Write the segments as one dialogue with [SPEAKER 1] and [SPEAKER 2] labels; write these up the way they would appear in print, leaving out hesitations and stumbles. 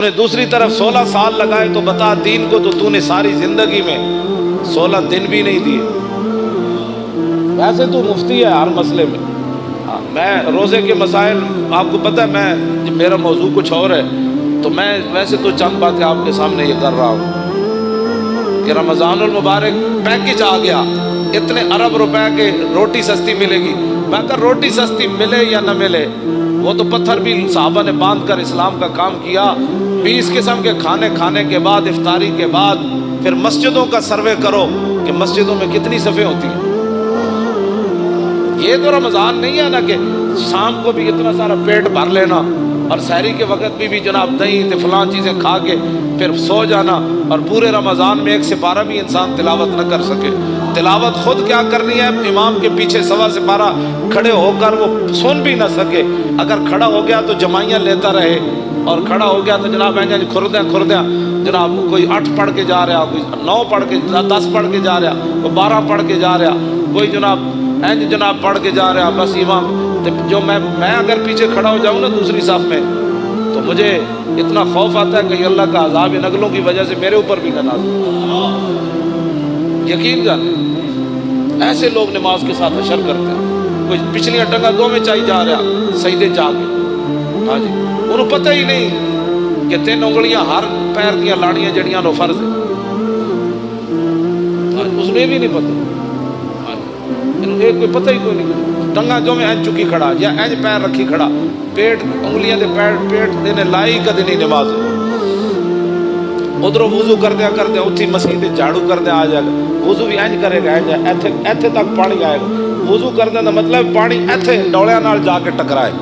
[SPEAKER 1] نے دوسری طرف 16 سال لگائے تو بتا دین کو تو نے ساری زندگی میں 16 دن بھی نہیں دیے۔ ویسے تو مفتی ہے ہر مسئلے میں، میں روزے کے مسائل آپ کو پتہ ہے، میں میرا موضوع کچھ اور ہے تو میں ویسے تو چند باتیں آپ کے سامنے یہ کر رہا ہوں کہ رمضان المبارک پیکج آ گیا، اتنے ارب روپے کے روٹی سستی ملے گی۔ میں اگر روٹی سستی ملے یا نہ ملے، وہ تو پتھر بھی صحابہ نے باندھ کر اسلام کا کام کیا۔ 20 قسم کے کھانے کھانے کے بعد، افطاری کے بعد پھر مسجدوں کا سروے کرو کہ مسجدوں میں کتنی صفیں ہوتی ہیں۔ یہ تو رمضان نہیں ہے نا کہ شام کو بھی اتنا سارا پیٹ بھر لینا اور سحری کے وقت بھی جناب دہی تے فلاں چیزیں کھا کے پھر سو جانا، اور پورے رمضان میں ایک سپارہ بھی انسان تلاوت نہ کر سکے۔ تلاوت خود کیا کرنی ہے، امام کے پیچھے سوا سپارہ کھڑے ہو کر وہ سن بھی نہ سکے۔ اگر کھڑا ہو گیا تو جمائیاں لیتا رہے، اور کھڑا ہو گیا تو جناب کھردیاں جناب کوئی 8 پڑھ کے جا رہا، کوئی 9 پڑھ کے 10 پڑھ کے جا رہا، کوئی 12 پڑھ کے جا رہا، کوئی جناب پڑھ کے جا رہا۔ بس امام جو میں اگر پیچھے کھڑا ہو جاؤں نا دوسری صف میں تو مجھے اتنا خوف آتا ہے کہ اللہ کا عذاب ان نگلوں کی وجہ سے میرے اوپر بھی نہ نازل ہو۔ یقین جانے ایسے لوگ نماز کے ساتھ حشر کرتے ہیں، کوئی پچھلیاں ٹنگا دو میں چاہی جا رہا سجدے جا کے، ہاں جی انہوں پتہ ہی نہیں کہ 3 انگلیاں ہر پیر دیا لاڑیاں جڑیاں نو فرض ہے، اس نے بھی نہیں پتہ، کوئی پتہ ہی کوئی نہیں، ٹنگا جو میں اینج چکی کھڑا یا اینج پیر رکھی کھڑا، پیٹ انگلیاں دے پیٹ دینے لائی کدی نہیں نماز۔ ادھر وضو کردیا اتھی مسیح جھاڑو کردیا آ جائے گا، وضو بھی اینج کرے گا، ایتھے تک پانی آئے گا، وضو کردیا دا مطلب پانی ایتھے ڈولیاں نال جا کے ٹکرائے،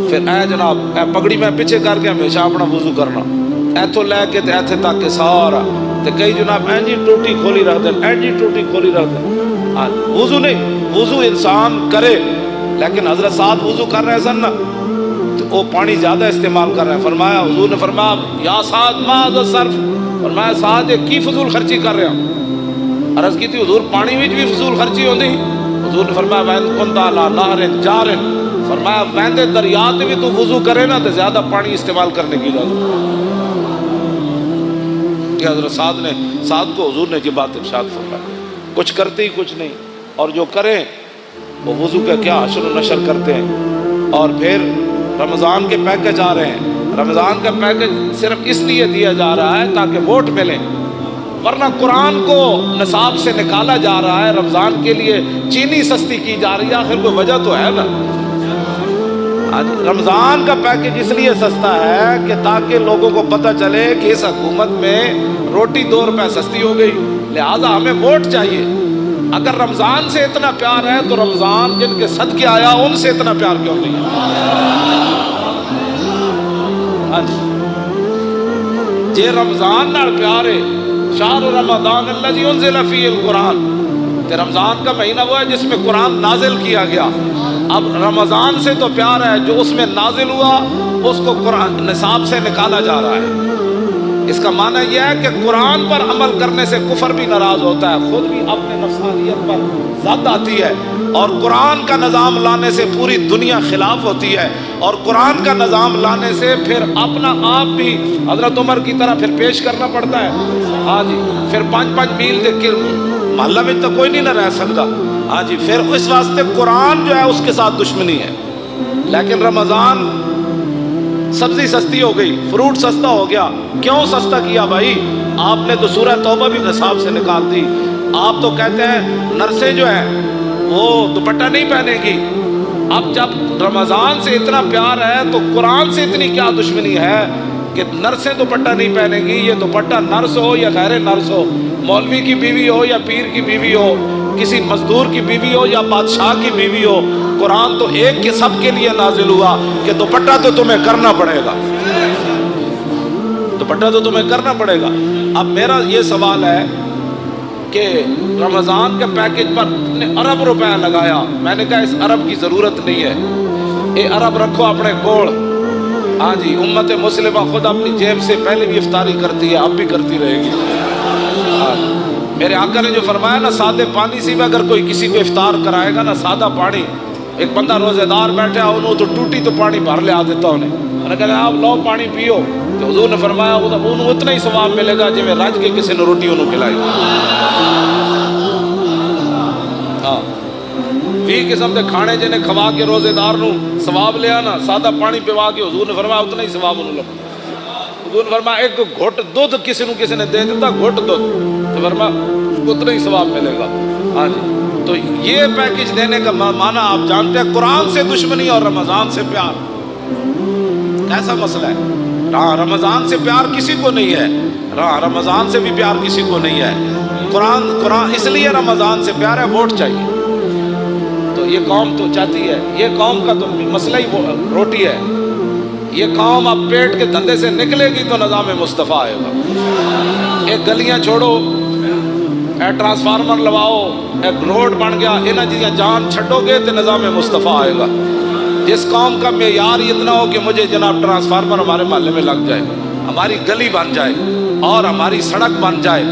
[SPEAKER 1] پھر اے جناب اے پگڑی میں پیچھے کر کے ہمیشہ اپنا وضو کرنا، ایتھوں لے کے تے ایتھے تک کے سارا، تے کئی جناب اینجی ٹوٹی کھولی رکھ دیں، اینجی ٹوٹی کھولی رکھ دیں۔ وضو نہیں، وضو انسان کرے، لیکن حضرت سعد وضو کر رہے سن نا تو وہ پانی زیادہ استعمال کر رہے ہیں۔ فرمایا حضور نے فرمایا یا سعد ما ذا صرف، فرمایا سعد کی فضول خرچی کر رہے ہیں۔ عرض کی تھی حضور پانی وچ بھی فضول خرچی ہوندی؟ حضور نے فرمایا وین کنت علی نہر جار، فرمایا ویندے دریا تے بھی تو وضو کرے نا تو زیادہ پانی استعمال کرنے کی اجازت۔ کہ حضرت سعد کو حضور نے یہ بات ارشاد فرمائی، کچھ کرتے ہی کچھ نہیں، اور جو کریں وہ وضو کا کیا حشر و نشر کرتے ہیں۔ اور پھر رمضان کے پیکج آ رہے ہیں، رمضان کا پیکج صرف اس لیے دیا جا رہا ہے تاکہ ووٹ ملے، ورنہ قرآن کو نصاب سے نکالا جا رہا ہے، رمضان کے لیے چینی سستی کی جا رہی ہے، آخر کوئی وجہ تو ہے نا۔ رمضان کا پیکج اس لیے سستا ہے کہ تاکہ لوگوں کو پتہ چلے کہ اس حکومت میں روٹی 2 روپے سستی ہو گئی، لہذا ہمیں ووٹ چاہیے۔ اگر رمضان سے اتنا پیار ہے تو رمضان جن کے صدقے آیا ان سے اتنا پیار کیوں نہیں ہے؟ جے رمضان نال پیار ہے، شہر رمضان الذی انزل فیہ القرآن، تے رمضان کا مہینہ وہ ہے جس میں قرآن نازل کیا گیا۔ اب رمضان سے تو پیار ہے، جو اس میں نازل ہوا اس کو قرآن نصاب سے نکالا جا رہا ہے۔ اس کا معنی یہ ہے کہ قرآن پر عمل کرنے سے کفر بھی ناراض ہوتا ہے، خود بھی اپنے نفسانیت پر ذات آتی ہے، اور قرآن کا نظام لانے سے پوری دنیا خلاف ہوتی ہے، اور قرآن کا نظام لانے سے پھر اپنا آپ بھی حضرت عمر کی طرح پھر پیش کرنا پڑتا ہے۔ ہاں جی پھر 5 میل کے محلہ میں تو کوئی نہیں نہ رہ سکتا، ہاں جی پھر اس واسطے قرآن جو ہے اس کے ساتھ دشمنی ہے۔ لیکن رمضان سبزی سستی ہو گئی، فروٹ سستا ہو گیا، کیوں سستا کیا بھائی؟ آپ نے تو سورہ توبہ بھی نصاب سے نکال دی۔ آپ تو کہتے ہیں نرسیں جو ہیں وہ دوپٹہ نہیں پہنے گی، اب جب رمضان سے اتنا پیار ہے تو قرآن سے اتنی کیا دشمنی ہے کہ نرسیں دوپٹہ نہیں پہنے گی؟ یہ دوپٹہ نرس ہو یا غیر نرس ہو، مولوی کی بیوی ہو یا پیر کی بیوی ہو، کسی مزدور کی بیوی ہو یا بادشاہ کی بیوی ہو، قرآن تو ایک کے سب کے لیے نازل ہوا کہ دوپٹہ تو تمہیں کرنا پڑے گا، دوپٹہ تو تمہیں کرنا پڑے گا۔ اب میرا یہ سوال ہے کہ رمضان کے پیکج پر نے ارب روپے لگایا، میں نے کہا اس ارب کی ضرورت نہیں ہے، یہ ارب رکھو اپنے کول۔ ہاں جی امت مسلمہ خود اپنی جیب سے پہلے بھی افطاری کرتی ہے، اب بھی کرتی رہے گی۔ میرے آقا نے جو فرمایا نا، سادے پانی سے بھی اگر کوئی کسی کو افطار کرائے گا نا، سادہ پانی، ایک بندہ روزے دار بیٹھا انہوں تو ٹوٹی تو پانی بھر لے آ دیتا انہیں، نے کہا جناب لو پانی پیو، تو حضور نے فرمایا انہوں اتنا ہی ثواب ملے گا جی میں رج کے کسی نے روٹی انہوں کھلائی۔ ہاں 20 قسم کے کھانے جنہیں کھوا کے روزے دار نو ثواب لیا نا، سادہ پانی پیوا کے حضور نے فرمایا اتنا ہی ثواب انہوں لگا۔ حضور نے فرمایا ایک گھٹ دودھ کسی نے دے دیتا، گھٹ دودھ، تو فرمایا اتنا ہی ثواب ملے گا۔ ہاں جی، تو یہ پیکج دینے کا معنی آپ جانتے ہیں، قرآن سے دشمنی اور رمضان سے پیار ایسا مسئلہ ہے۔ ہاں رمضان سے پیار کسی کو نہیں ہے، رمضان سے بھی پیار کسی کو نہیں ہے۔ قرآن اس لیے رمضان سے پیار ہے، ووٹ چاہیے تو یہ قوم تو چاہتی ہے، یہ قوم کا تو مسئلہ ہی روٹی ہے۔ یہ قوم اب پیٹ کے دھندے سے نکلے گی تو نظام مصطفیٰ آئے گا۔ ایک گلیاں چھوڑو، اے ٹرانسفارمر لواؤ، ایک روڈ بن گیا، انہاں چیزیں جان چھڈو گے تو نظام مصطفیٰ آئے گا۔ جس قوم کا معیار اتنا ہو کہ مجھے جناب ٹرانسفارمر ہمارے محلے میں لگ جائے، ہماری گلی بن جائے اور ہماری سڑک بن جائے،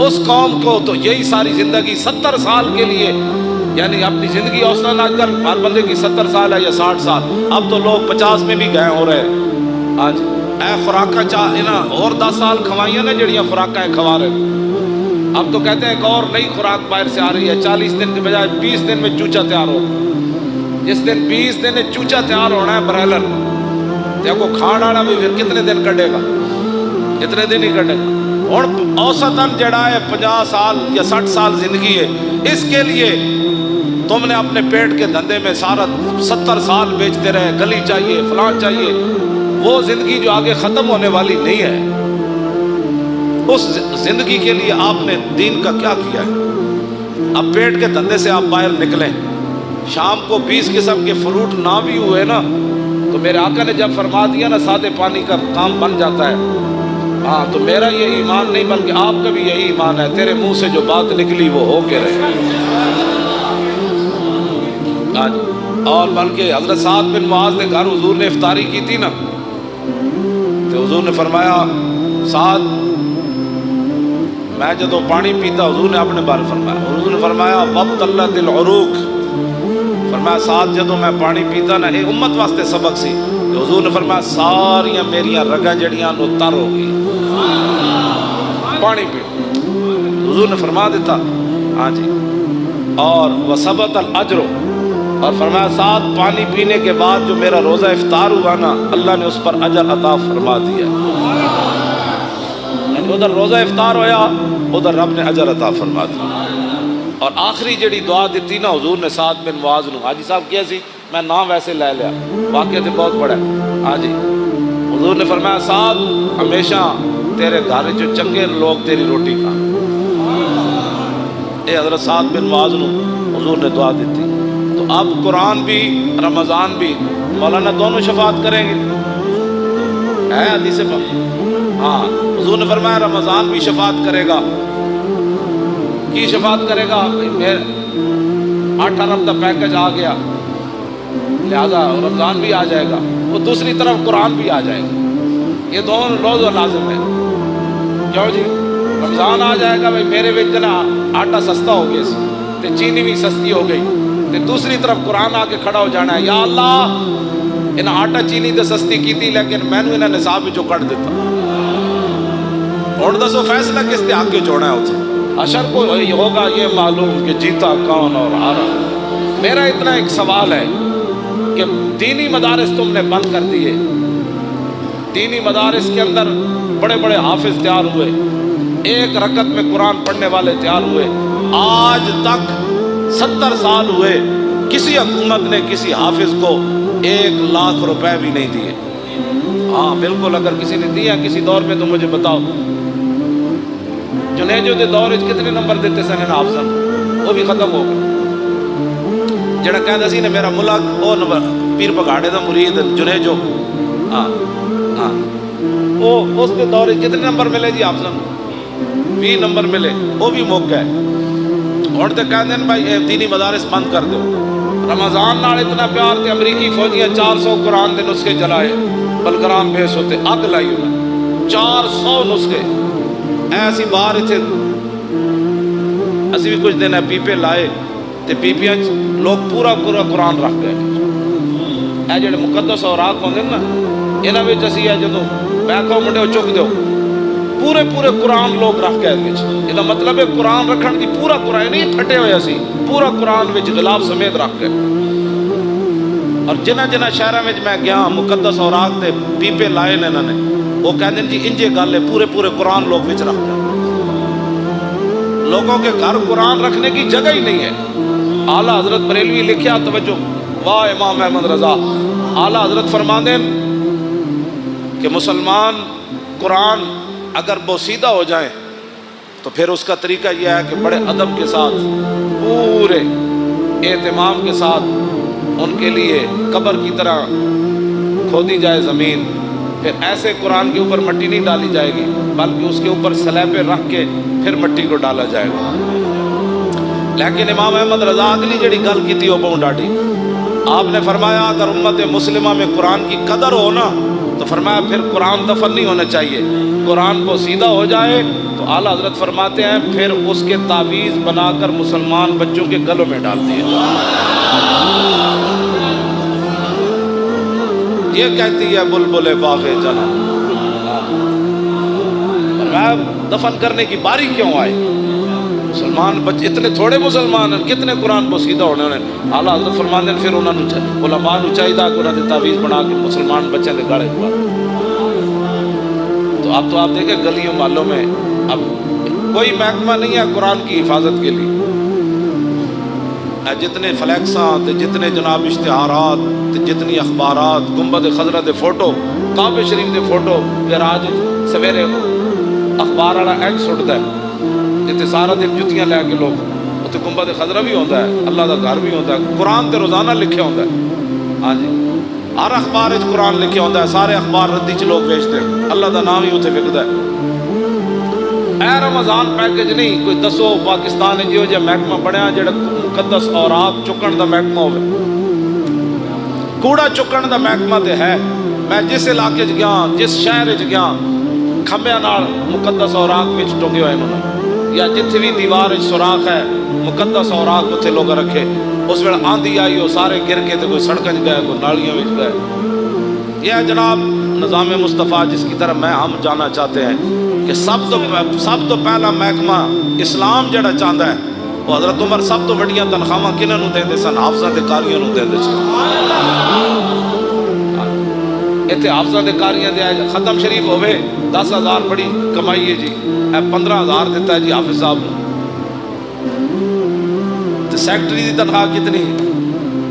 [SPEAKER 1] اس قوم کو تو یہی ساری زندگی 70 سال کے لیے، یعنی اپنی زندگی اوسطاً آج کل ہر بندے کی 70 سال ہے یا 60 سال، اب تو لوگ 50 میں بھی گئے ہو رہے ہیں۔ آج اے خوراکاں اور 10 سال کھوائیاں نے جڑیاں خوراکاں کھوا رہے، اب تو کہتے ہیں ایک اور نئی خوراک باہر سے آ رہی ہے، 40 دن کے بجائے 20 دن میں چوچا تیار ہو۔ جس دن 20 دن میں چوچا تیار ہونا ہے برائلر، دیکھو کھانا والا بھی پھر کتنے دن کٹے گا، اتنے دن ہی کٹے گا۔ اور اوسطاً جڑا ہے 50 سال یا 60 سال زندگی ہے، اس کے لیے تم نے اپنے پیٹ کے دھندے میں سارا 70 سال بیچتے رہے، گلی چاہیے فلان چاہیے، وہ زندگی جو آگے ختم ہونے والی نہیں ہے، اس زندگی کے لیے آپ نے دین کا کیا کیا ہے؟ اب پیٹ کے دھندے سے آپ باہر نکلیں، شام کو 20 قسم کے فروٹ نہ بھی ہوئے نا تو میرے آقا نے جب فرما دیا نا سادے پانی کا کام بن جاتا ہے، ہاں تو میرا یہ ایمان نہیں بلکہ آپ کا بھی یہی ایمان ہے، تیرے منہ سے جو بات نکلی وہ ہو کے رہے۔ اور بلکہ حضرت سعد بن معاذ نے گھر حضور نے افطاری کی تھی نا، تو حضور نے فرمایا سعد میں جدو پانی پیتا، حضور نے اپنے بارے فرمایا، حضور نے فرمایا وابتلت العروق، فرمایا سعد جدو میں پانی پیتا نا، ایک امت واسطے سبق سی، تو حضور نے فرمایا ساریاں میریاں رگاں جڑیاں نو تر ہو گئی پانی پی، حضور نے فرما دیتا۔ ہاں جی، اور وثبت الاجر، اور فرمایا سعد پانی پینے کے بعد جو میرا روزہ افطار ہوا نا، اللہ نے اس پر اجر عطا فرما دیا، یعنی ادھر روزہ افطار ہویا، ادھر رب نے اجر عطا فرما دیا۔ اور آخری جڑی دعا دیتی نا حضور نے سعد بن معاذ نو، حاجی صاحب کیا سی، میں نام ویسے لے لیا، واقعہ تو بہت بڑا ہے۔ ہاں جی، حضور نے فرمایا سعد ہمیشہ تیرے گھر جو چنگے لوگ تیری روٹی کھا، اے حضرت سعد بن معاذ نو حضور نے دعا دیتی۔ تو اب قرآن بھی رمضان بھی مولانا دونوں شفاعت کریں گے، ہے حدیث پاک، ہاں حضور نے فرمایا رمضان بھی شفاعت کرے گا۔ کی شفاعت کرے گا؟ 8 ارب کا پیکج آ گیا، لہذا رمضان بھی آ جائے گا، وہ دوسری طرف قرآن بھی آ جائے گا، یہ دونوں روز لازم ہے۔ کیوں جی؟ رمضان آ جائے گا بھائی میرے وچ نا آٹا سستا ہو گیا سی تے چینی بھی سستی ہو گئی، تے دوسری طرف قرآن آ کے کھڑا ہو جانا ہے، یا اللہ ان آٹا چینی تے سستی کیتی لیکن میں نے انہیں نصاب وچوں کٹ دیتا، ہن دسو فیصلہ کس تے آگے چھوڑنا ہے اتنے؟ حشر کو ہوگا یہ معلوم کہ جیتا کون اور ہارا۔ میرا اتنا ایک سوال ہے کہ دینی مدارس تم نے بند کر دیے، دینی مدارس کے اندر بڑے بڑے حافظ تیار ہوئے، ایک رکعت میں قرآن پڑھنے والے تیار ہوئے، آج تک 70 سال ہوئے کسی حکومت نے کسی حافظ کو 1 لاکھ روپے بھی نہیں دیے۔ ہاں بالکل، اگر کسی نے دیا کسی دور میں تو مجھے بتاؤ۔ جنیجو دے دور کتنے نمبر دیتے سن حافظاں، وہ بھی ختم ہو گئے۔ جڑا کہندا سی نے میرا ملک او نمبر پیر پگاڑے دا مرید جنیجو، ہاں ہاں وہ اس دے دور کتنے نمبر ملے جی حافظاں؟ 20 نمبر ملے، وہ بھی موقع ہے۔ ہن تے کہندے نے بھائی دینی مدارس بند کر دو۔ رمضان نال اتنا پیار تے امریکی فوجیاں 400 قرآن دے نسخے جلائے، بلگرام بیس ہوتے اگ لائی انہیں 400 نسخے ایسی باہر اتنے اسی بھی کچھ دن ہے پیپے لائے تے پیپیاں لوگ پورا قرآن رکھ گئے۔ اے جڑے مقدس اوراق ہوندے نا یہاں اسی ہے جدوں میں کہو منڈے چک دو پورے پورے قرآن لوگ رکھ کے یہ مطلب ہے قرآن رکھن کی پورا قرآن نہیں پھٹے ہوئے سی پورا قرآن غلاف سمیت رکھ کے اور جنہ جنہ شہروں میں میں گیا مقدس اوراق دے پیپے لائے نے انہوں نے وہ کہتے ہیں جی انجے گل ہے پورے پورے قرآن لوگ وچ رکھ دیں لوگوں کے گھر قرآن رکھنے کی جگہ ہی نہیں ہے اعلیٰ حضرت بریلوی لکھیا توجہ واہ امام احمد رضا اعلیٰ حضرت فرماندے کہ مسلمان قرآن اگر بوسیدہ ہو جائیں تو پھر اس کا طریقہ یہ ہے کہ بڑے ادب کے ساتھ پورے اہتمام کے ساتھ ان کے لیے قبر کی طرح کھودی جائے زمین پھر ایسے قرآن کے اوپر مٹی نہیں ڈالی جائے گی بلکہ اس کے اوپر سلیبے رکھ کے پھر مٹی کو ڈالا جائے گا لیکن امام احمد رضا اگلی جڑی گل کی تھی وہ بہت ڈاٹی آپ نے فرمایا اگر امت مسلمہ میں قرآن کی قدر ہو نا تو فرمایا پھر قرآن دفن نہیں ہونا چاہیے قرآن کو سیدھا ہو جائے تو اعلیٰ حضرت فرماتے ہیں پھر اس کے تعویذ بنا کر مسلمان بچوں کے گلوں میں ڈال دیے یہ کہتی ہے بلبل باغ جنا دفن کرنے کی باری کیوں آئی مسلمان بچے اتنے تھوڑے مسلمان ہیں کتنے قرآن کو سیدھا ہونے انہیں اعلیٰ حضرت فرماتے ہیں پھر انہوں نے علماء نو چاہیے کہ انہوں نے تعویذ بنا کے مسلمان بچے دے گاڑے ہوا تو آپ دیکھیں گلیوں محلوں میں اب کوئی محکمہ نہیں ہے قرآن کی حفاظت کے لیے جتنے فلیکساں جتنے جناب اشتہارات جتنی اخبارات گنبد خضرا دے فوٹو کعبہ شریف دے فوٹو پھر آج سویرے اخبار والا ایڈ سٹتا ہے جتنے سارا دن جتیاں لے کے لوگ اتنے گنبد خضرا بھی ہوتا ہے اللہ کا گھر بھی ہوتا ہے قرآن تے روزانہ لکھے ہوتا ہے ہاں جی ہر اخبار قرآن لکھے ہوتا ہے سارے اخبار ردی چ لوگ بیچتے ہیں اللہ کا نام ہی اتنے وکدا ہے اے رمضان پیکج نہیں کوئی دسو پاکستان جہو جہا محکمہ بنیا جڑا مقدس اوراق چکن دا محکمہ ہوئے کوڑا چکن دا محکمہ تے ہے میں جس علاقے چ گیا جس شہر چ گیا کھمبیاں نال مقدس اوراق وچ ٹنگے ہوئے انہوں نے یا جتھے بھی دیوار سوراخ ہے مقدس اوراق اتنے لوگ رکھے اس ویلے آندھی آئی وہ سارے گر کے تو کوئی سڑکیں گئے کوئی نالیاں وچ گئے یہ جناب نظام مصطفیٰ جس کی طرف میں ہم جانا چاہتے ہیں کہ سب تو پہلا محکمہ اسلام جڑا چاہتا ہے وہ حضرت عمر سب تو وڈیاں تنخواہ کنہاں نوں دیندے سن حافظاں تے قاریاں نوں دیندے سن ایتھے حافظاں تے قاریاں دے ختم شریف ہوے 10,000 بڑی کمائی ہے جی 15,000 دیتا ہے جی حافظ صاحب نے تے سیکٹری دی تنخواہ کتنی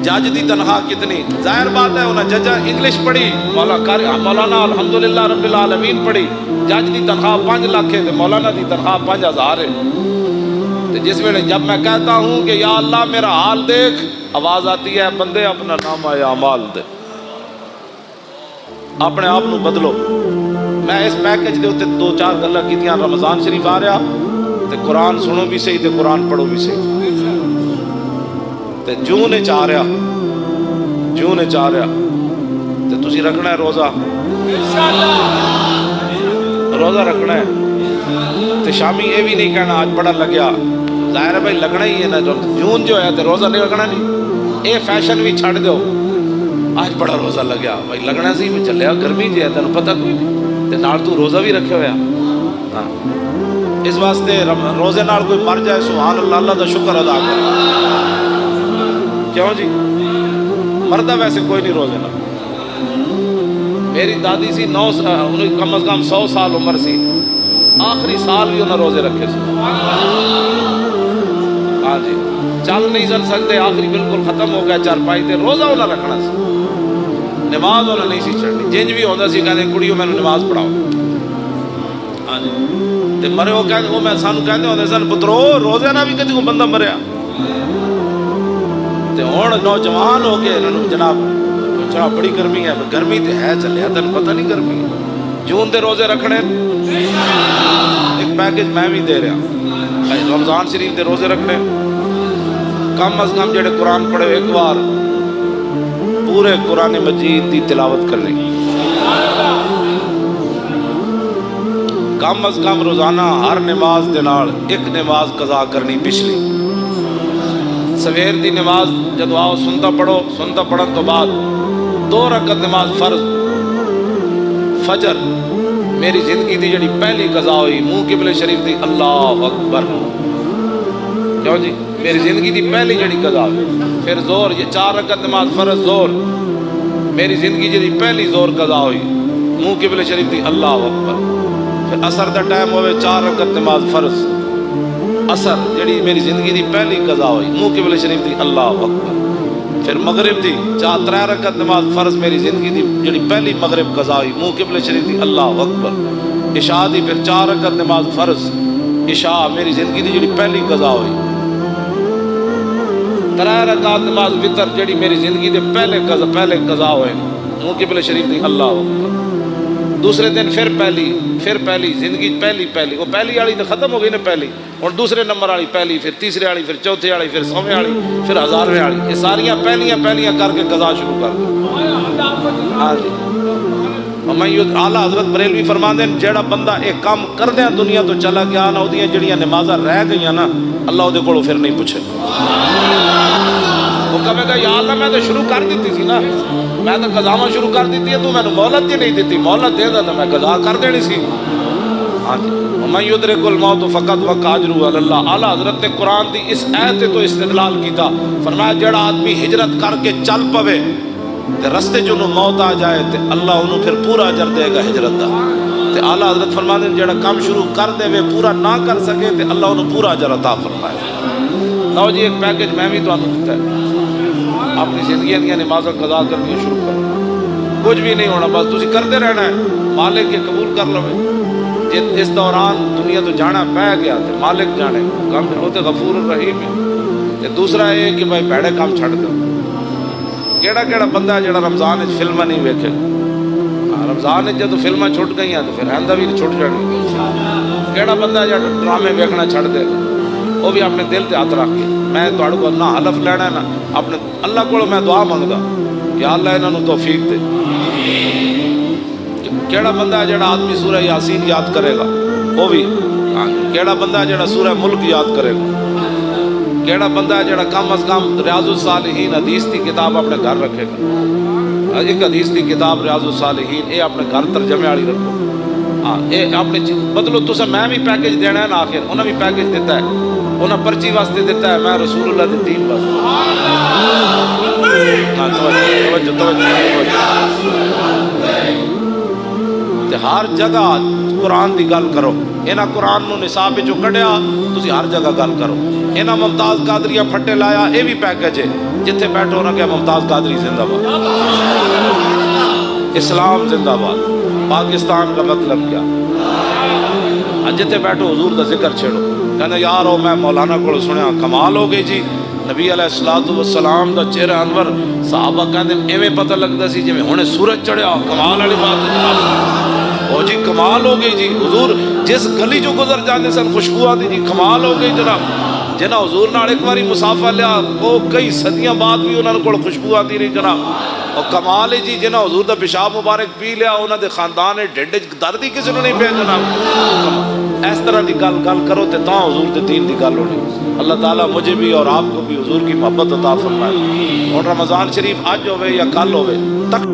[SPEAKER 1] جج دی تنخواہ کتنی ظاہر بات ہے انہیں ججا انگلش پڑھی مولانا الحمدللہ رب العالمین پڑھی جج دی تنخواہ 5 لاکھ ہے مولانا دی تنخواہ 5,000 ہے تو جس ویلے جب میں کہتا ہوں کہ یا اللہ میرا حال دیکھ آواز آتی ہے بندے اپنا نامہ اعمال دے اپنے آپ نو بدلو میں اس پیکج دے ہوتے 2-4 گلاں کیتیاں رمضان شریف آ رہا تے قرآن سنو بھی صحیح تے قرآن پڑھو بھی صحیح تے جون چاہ رہا تے تسی رکھنا ہے روزہ رکھنا ہے تے شامی یہ بھی نہیں کہنا آج بڑا لگیا ظاہر ہے بھائی لگنا ہی ہے نا جون جو ہے تے روزہ نہیں رکھنا نہیں اے فیشن بھی چھڑ دو آج بڑا روزہ لگیا بھائی لگنا سی میں چلے گرمی جی ہے تینوں پتہ کوئی نہیں تے نال تو روزہ بھی رکھے ہوا اس واسطے روزے نال کوئی مر جائے سبحان اللہ اللہ دا شکر ادا کرے کیوں جی مردہ ویسے کوئی نہیں روزے نال میری دادی سی انہیں کم از کم 100 سال عمر سی آخری سال بھی انہیں روزے رکھے سی ہاں جی چل نہیں سن سکتے آخری بالکل ختم ہو گیا چارپائی تے روزہ انہیں رکھنا سی نماز انہیں نہیں سی چڑھنی جنج بھی ہوتا سی کہتے کڑیوں میں نماز پڑھاؤ ہاں جی تے مرے وہ کہتے وہ میں سانو کہتے ہوتے سن پترو روزے نہ بھی کدی کو بندہ مریا تے ہن نوجوان ہو کے جناب بڑی گرمی ہے گرمی تے ہے چلے تین پتہ نہیں گرمی ہے جون دے روزے رکھنے ایک پیکج میں بھی دے رہا رمضان شریف دے روزے رکھنے کم از کم جڑے قرآن پڑھے ایک بار پورے قرآن مجید دی تلاوت کرنے کم از کم روزانہ ہر نماز دے نال ایک نماز قضا کرنی پچھلی سویر دی نماز جدو آؤ سنتا پڑھن تو بعد 2 رکعت نماز فرض فجر میری زندگی دی جڑی پہلی قضا ہوئی منہ قبلے شریف دی اللہ اکبر کیوں جی میری زندگی دی پہلی جڑی قضا ہوئی پھر زور یہ 4 رکعت نماز فرض زور میری زندگی جڑی پہلی زور قضا ہوئی منہ قبلے شریف دی اللہ اکبر پھر عصر دا ٹائم ہوئے 4 رکعت نماز فرض عصر جڑی میری زندگی دی پہلی قضا ہوئی منہ قبلے شریف دی اللہ اکبر پھر مغرب دی 3 رکعت نماز فرض میری زندگی دی جڑی پہلی مغرب قضا ہوئی منہ قبلے شریف دی اللہ اکبر عشاء دی پھر 4 رکعت نماز فرض عشاء میری زندگی دی جڑی پہلی قضا ہوئی 3 رکعت نماز وتر جڑی میری زندگی دے پہلے قضا ہوئے منہ قبلے شریف دی اللہ اکبر دوسرے دن پھر پہلی زندگی پہلی وہ پہلی والی تو ختم ہو گئی نا پہلی اور دوسرے نمبر والی پہلی پھر تیسرے والی پھر چوتھے والی پھر 100ویں والی پھر 1000ویں والی یہ ساریاں پہلیاں کر کے قضا شروع کر دی ہاں جی اعلیٰ حضرت بریلوی فرماندے ہیں جیڑا بندہ ایک کام کردیا دنیا تو چلا گیا نا وہ جڑیاں نمازاں رہ گئی نا اللہ وہ کو پھر نہیں پوچھے وہ کہے گا یا اللہ میں تو شروع کر دیتی تھی نا میں تو قضاواں شروع کر دیتی ہے تو میں نے مہلت ہی نہیں دیتی مہلت دے دینا میں قضا کر دینی سی ہاں جی وَمَن يُدْرِكُ الْمَوْتُ فَقَدْ وَقَعَ أَجْرُهُ عَلَى اللَّهِ اعلیٰ حضرت نے قرآن دی اس آیت تو استدلال کیتا فرمایا جڑا آدمی ہجرت کر کے چل پوے تے رستے جو موت آ جائے تے اللہ انہوں پھر پورا اجر دے گا ہجرت دا تے اعلیٰ حضرت فرماتے ہیں جڑا کام شروع کر دے وے پورا نہ کر سکے تے اللہ انہوں پورا اجر عطا فرمائے لو جی ایک پیکج میں بھی تو انہوں دیتا ہے اپنی زندگی دیا نمازیں قضا کرنی شروع کرو کچھ بھی نہیں ہونا بس تسی کرتے رہنا ہے مالک کے قبول کر لو اس دوران دنیا تو جانا پہ گیا تو مالک جانے کام وہ تو غفور الرحیم ہے دوسرا یہ کہ بھائی بھڑے کام چھڑ دو کیڑا بندہ ہے جڑا رمضان فلمیں نہیں ویکھے رمضان جب فلمیں چھٹ گئی ہیں تو پھر آئندہ بھی چھٹ جانی کیڑا بندہ ہے جڑا ڈرامے ویکھنا چھڑ دے وہ بھی اپنے دل تے ہاتھ رکھ کے میں تہاڈے کو نہ حلف لینا ہے نا اپنے اللہ کو میں دعا منگدا یا اللہ انہاں نوں توفیق دے کیڑا بندہ ہے جڑا آدمی سورہ یاسین یاد کرے گا وہ بھی کیڑا بندہ ہے جڑا سورہ ملک یاد کرے گا کیڑا بندہ ہے جڑا کم از کم ریاض الصالحین حدیث کی کتاب اپنے گھر رکھے گا ایک حدیث کی کتاب ریاض الصالحین یہ اپنے گھر ترجمے والی رکھو ہاں یہ اپنے بدلو تسا میں بھی پیکج دینا ہے نا آخر انہیں بھی پیکج دیتا ہے انہیں پرچی واسطے دیتا ہے میں رسول اللہ دی دین واسطے ہر جگہ قرآن دی گل کرو انہاں قرآن نو نصاب جو کڑیا تسی ہر جگہ گل کرو انہاں ممتاز قادریہ پھٹے لایا یہ بھی پیکج ہے جتھے بیٹھو نہ کہ ممتاز قادری زندہ باد اسلام زندہ باد پاکستان کا مطلب کیا جتھے بیٹھو حضور دا ذکر چھیڑو کہنا یارو میں مولانا کو سنیا کمال ہو گئی جی نبی علیہ الصلوۃ والسلام دا چہرہ انور صحابہ کہندے ایویں پتہ لگدا سی جویں ہنے سورج چڑھیا کمال والی بات ہے جناب او جی کمال ہو گئی جی حضور جس گلی جو گزر جاندے سن خوشبو آندی جی کمال ہو گئی جناب جنہ حضور نال ایک باری مسافہ لیا وہ کئی صدیاں بعد بھی انہاں کول خوشبو آتی رہی جناب اور کمال ہے جی جنہ حضور دا پیشاب مبارک پی لیا انہاں دے خاندان ڈھڈ وچ درد ہی کسی نوں نہیں پیا جناب اس طرح دی گل کرو تے تاں حضور دے دین دی گل ہونی اللہ تعالیٰ مجھے بھی اور آپ کو بھی حضور کی محبت عطا فرمائے اور رمضان شریف آج ہوئے یا کل ہوئے تک